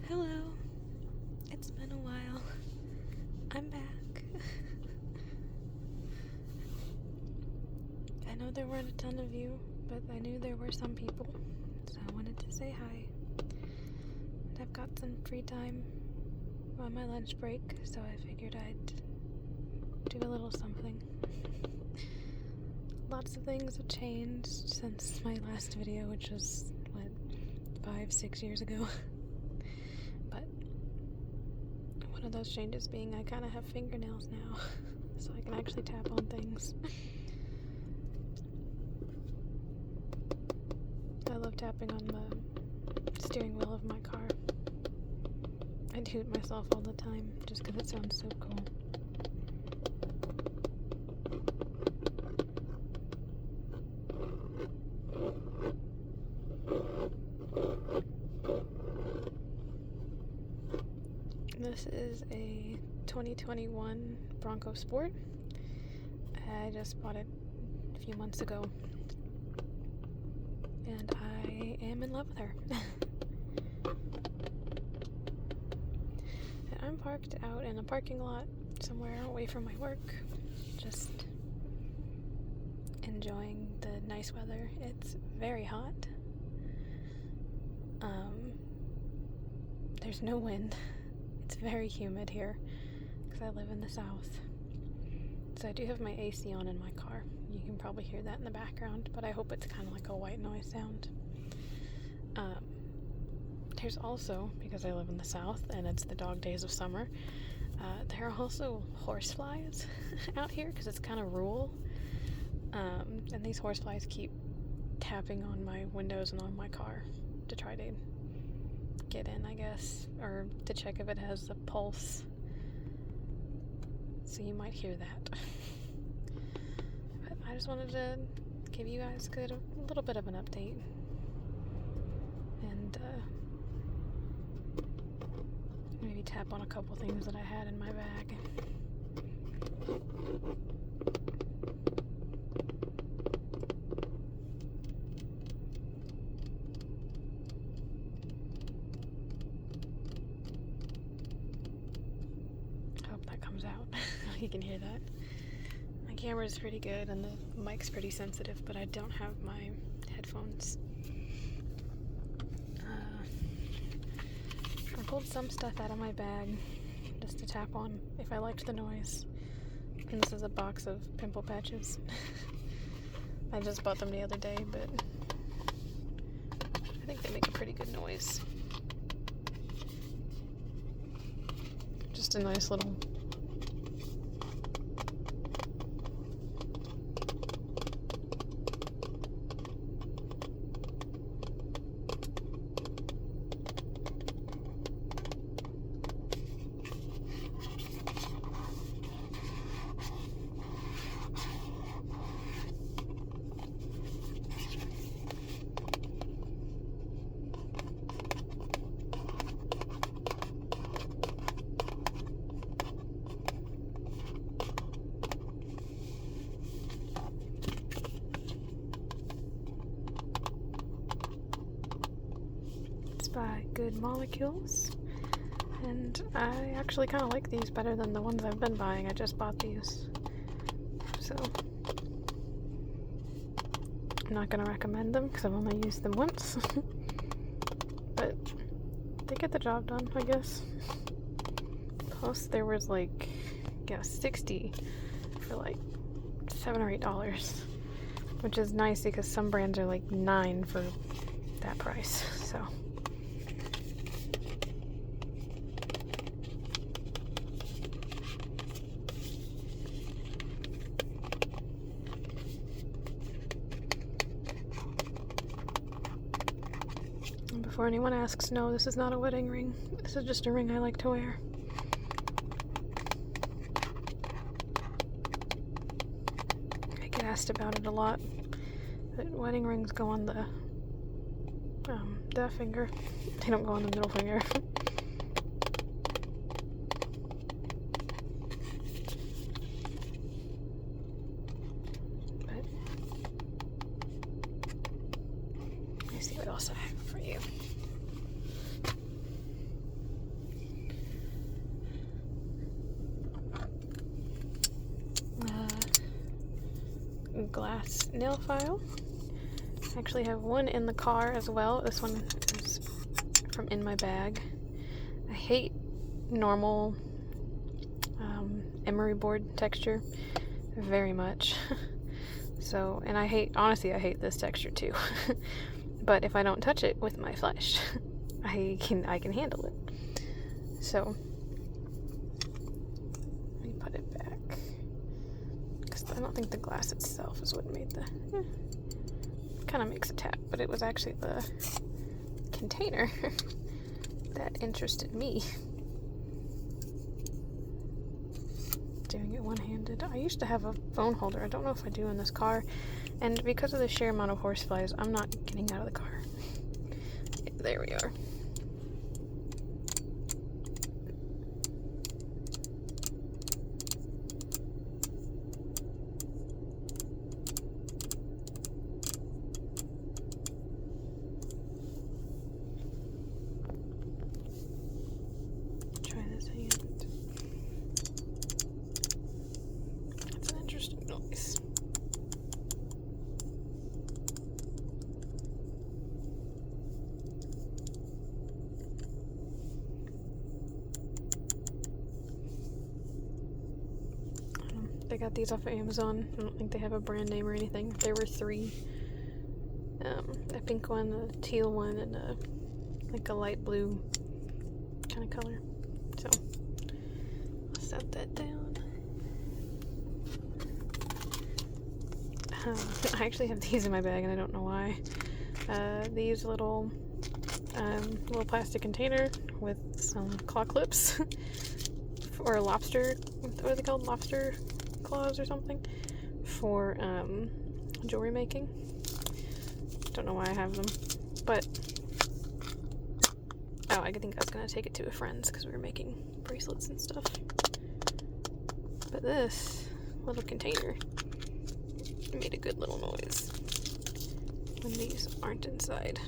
Hello. It's been a while. I'm back. I know there weren't a ton of you, but I knew there were some people, so I wanted to say hi. And I've got some free time on my lunch break, so I figured I'd do a little something. Lots of things have changed since my last video, which was, 5-6 years ago. But one of those changes being I kind of have fingernails now, so I can actually tap on things. I love tapping on the steering wheel of my car. I toot myself all the time just because it sounds so cool. This is a 2021 Bronco Sport. I just bought it a few months ago, and I am in love with her. And I'm parked out in a parking lot somewhere away from my work, just enjoying the nice weather. It's very hot. There's no wind. It's very humid here because I live in the south. So I do have my AC on in my car. You can probably hear that in the background, but I hope it's kind of like a white noise sound. There's also, because I live in the south and it's the dog days of summer, there are also horseflies out here because it's kind of rural. And these horseflies keep tapping on my windows and on my car to try to get in, I guess, or to check if it has a pulse. So you might hear that. But I just wanted to give you guys a little bit of an update. And maybe tap on a couple things that I had in my bag. Out. You can hear that. My camera's pretty good and the mic's pretty sensitive, but I don't have my headphones. I pulled some stuff out of my bag just to tap on if I liked the noise. And this is a box of pimple patches. I just bought them the other day, but I think they make a pretty good noise. Just a nice little by Good Molecules, and I actually kind of like these better than the ones I've been buying. I just bought these, so I'm not going to recommend them because I've only used them once, but they get the job done, I guess. Plus there was 60 for $7 or $8, which is nice because some brands are $9 for that price, so. Before anyone asks, no, this is not a wedding ring. This is just a ring I like to wear. I get asked about it a lot, but wedding rings go on the finger. They don't go on the middle finger. But let me see what else I have for you. glass nail file. I actually have one in the car as well. This one is from in my bag. I hate normal emery board texture very much. So, and honestly, I hate this texture too. But if I don't touch it with my flesh, I can handle it. So, let me put it back. Because I don't think the glass itself is what made the... kind of makes a tap, but it was actually the container that interested me. Doing it one-handed. I used to have a phone holder. I don't know if I do in this car. And because of the sheer amount of horseflies, I'm not getting out of the car. There we are. Try this hand. That's an interesting noise. I got these off of Amazon. I don't think they have a brand name or anything. There were 3. A pink one, a teal one, and like a light blue kind of color. So, I'll set that down. I actually have these in my bag and I don't know why. These little plastic container with some claw clips or lobster, what are they called? Lobster claws or something for jewelry making. Don't know why I have them, but I think I was gonna take it to a friend's because we were making bracelets and stuff. But this little container made a good little noise when these aren't inside.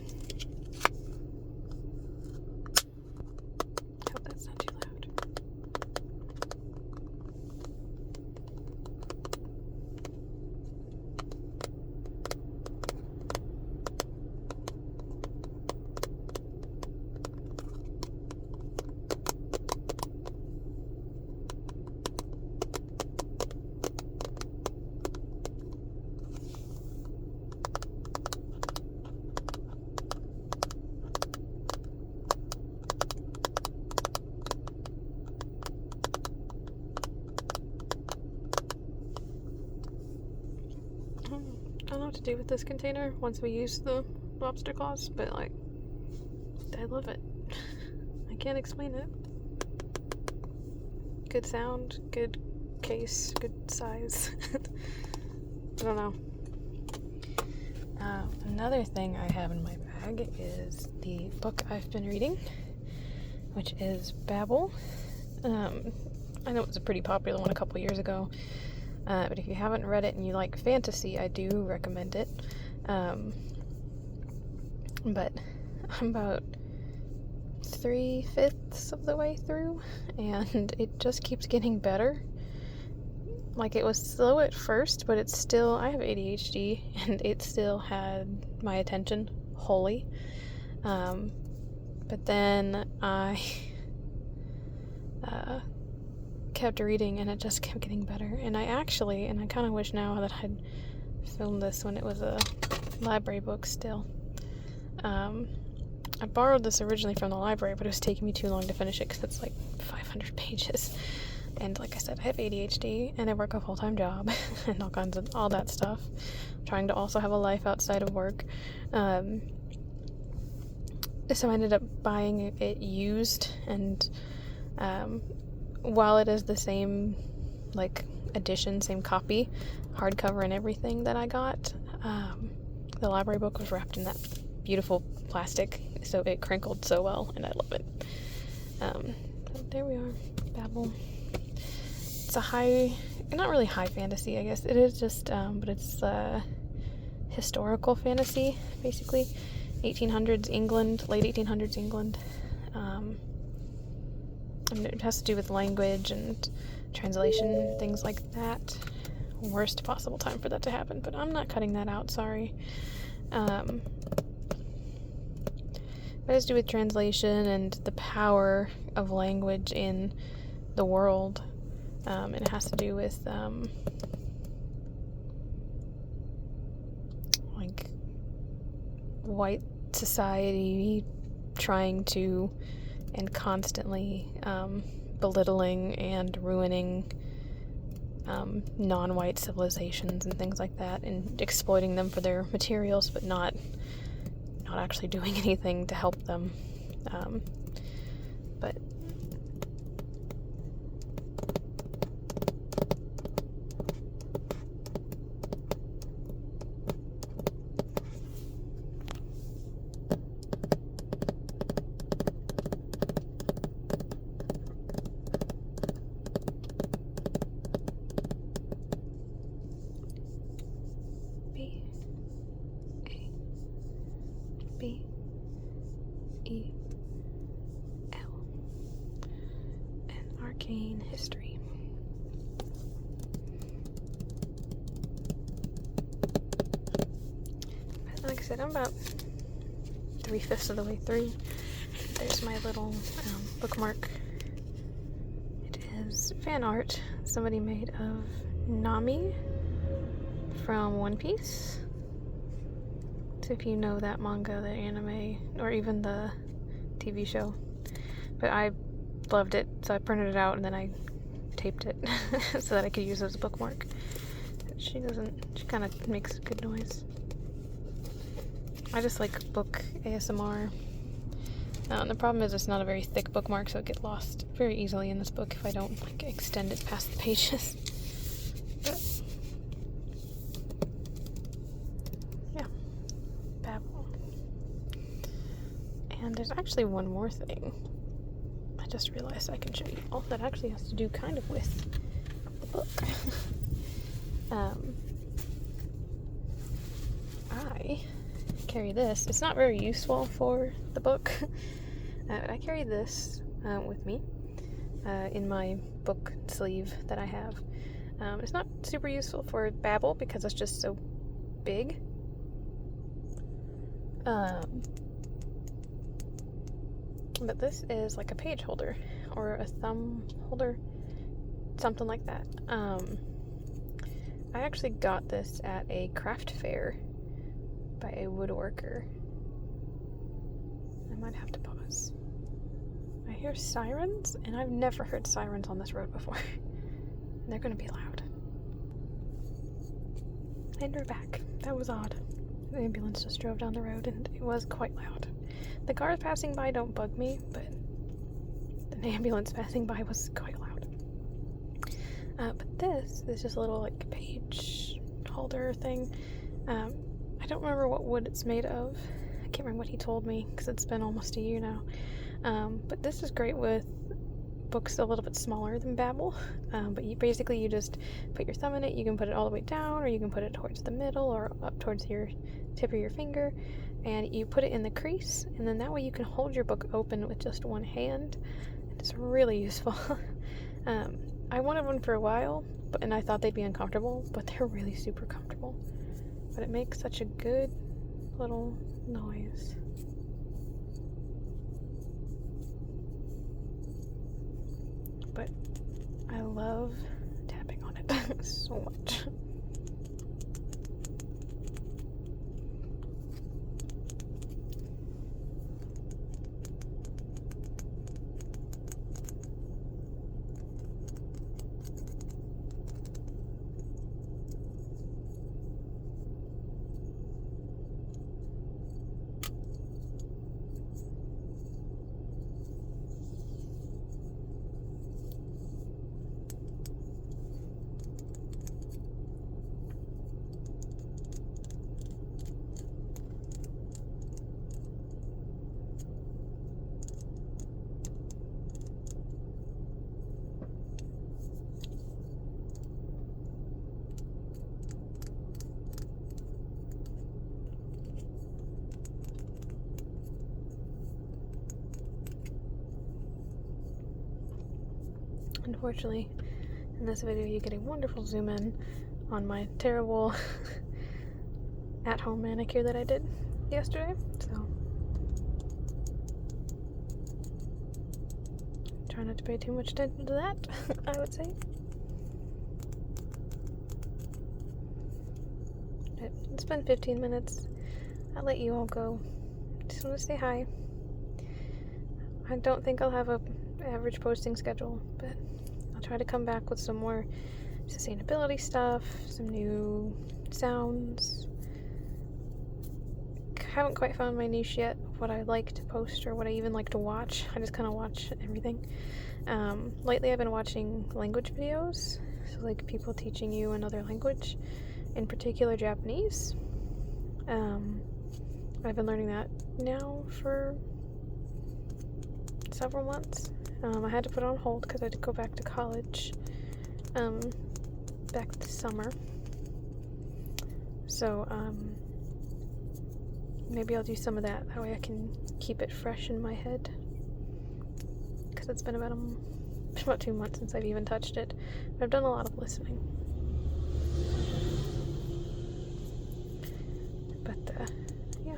Hope that's not too loud. I don't know what to do with this container once we use the lobster claws, but like, I love it. I can't explain it. Good sound, good case, good size. I don't know. Another thing I have in my bag is the book I've been reading, which is Babel. I know it was a pretty popular one a couple years ago. But if you haven't read it and you like fantasy, I do recommend it. But I'm about 3/5 of the way through, and it just keeps getting better. Like, it was slow at first, but it's still, I have ADHD, and it still had my attention wholly. But then I kept reading and it just kept getting better. And I kind of wish now that I'd filmed this when it was a library book still. I borrowed this originally from the library, but it was taking me too long to finish it because it's like 500 pages. And like I said, I have ADHD and I work a full-time job and all kinds of all that stuff. I'm trying to also have a life outside of work. So I ended up buying it used, and while it is the same like edition, same copy, hardcover and everything that I got, the library book was wrapped in that beautiful plastic, so it crinkled so well, and I love it. But there we are, Babel. It's a not really high fantasy, I guess. It is just, but it's historical fantasy, basically. 1800s England, late 1800s England. And it has to do with language and translation, things like that, worst possible time for that to happen, but I'm not cutting that out, sorry. It has to do with translation and the power of language in the world, and it has to do with, like, white society trying to and constantly belittling and ruining non-white civilizations and things like that, and exploiting them for their materials, but not actually doing anything to help them. But B-A-B-E-L. An arcane history. Like I said, I'm about 3/5 of the way through. There's my little bookmark. It is fan art somebody made of Nami from One Piece. So if you know that manga, the anime, or even the TV show. But I loved it, so I printed it out and then I taped it so that I could use it as a bookmark. She kind of makes good noise. I just like book ASMR. The problem is it's not a very thick bookmark, so it gets lost very easily in this book if I don't like extend it past the pages. But yeah, Babel. And there's actually one more thing I just realized I can show you all that actually has to do kind of with the book. I carry this. It's not very useful for the book. But I carry this with me in my book sleeve that I have. It's not super useful for Babel because it's just so big. But this is like a page holder or a thumb holder, something like that. I actually got this at a craft fair by a woodworker. I might have to pause. I hear sirens, and I've never heard sirens on this road before. They're gonna be loud. And we're back. That was odd. The ambulance just drove down the road, and it was quite loud. The cars passing by don't bug me, but the ambulance passing by was quite loud. But this is just a little like page holder thing. I don't remember what wood it's made of. I can't remember what he told me because it's been almost a year now. But this is great with books a little bit smaller than Babel. But you just put your thumb in it. You can put it all the way down, or you can put it towards the middle or up towards your tip of your finger. And you put it in the crease, and then that way you can hold your book open with just one hand. It's really useful. I wanted one for a while, and I thought they'd be uncomfortable, but they're really super comfortable. But it makes such a good little noise. But I love tapping on it so much. Unfortunately, in this video you get a wonderful zoom in on my terrible at-home manicure that I did yesterday, so try not to pay too much attention to that, I would say. But it's been 15 minutes. I'll let you all go. Just want to say hi. I don't think I'll have a average posting schedule, but I'll try to come back with some more sustainability stuff, some new sounds. Haven't quite found my niche yet, what I like to post or what I even like to watch. I just kind of watch everything. Lately I've been watching language videos, so like people teaching you another language, in particular Japanese. I've been learning that now for several months. I had to put it on hold because I had to go back to college back this summer. So maybe I'll do some of that. That way I can keep it fresh in my head. Because it's been about 2 months since I've even touched it. But I've done a lot of listening. But yeah.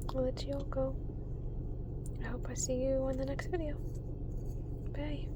I'll let you all go. I hope I see you in the next video. Bye.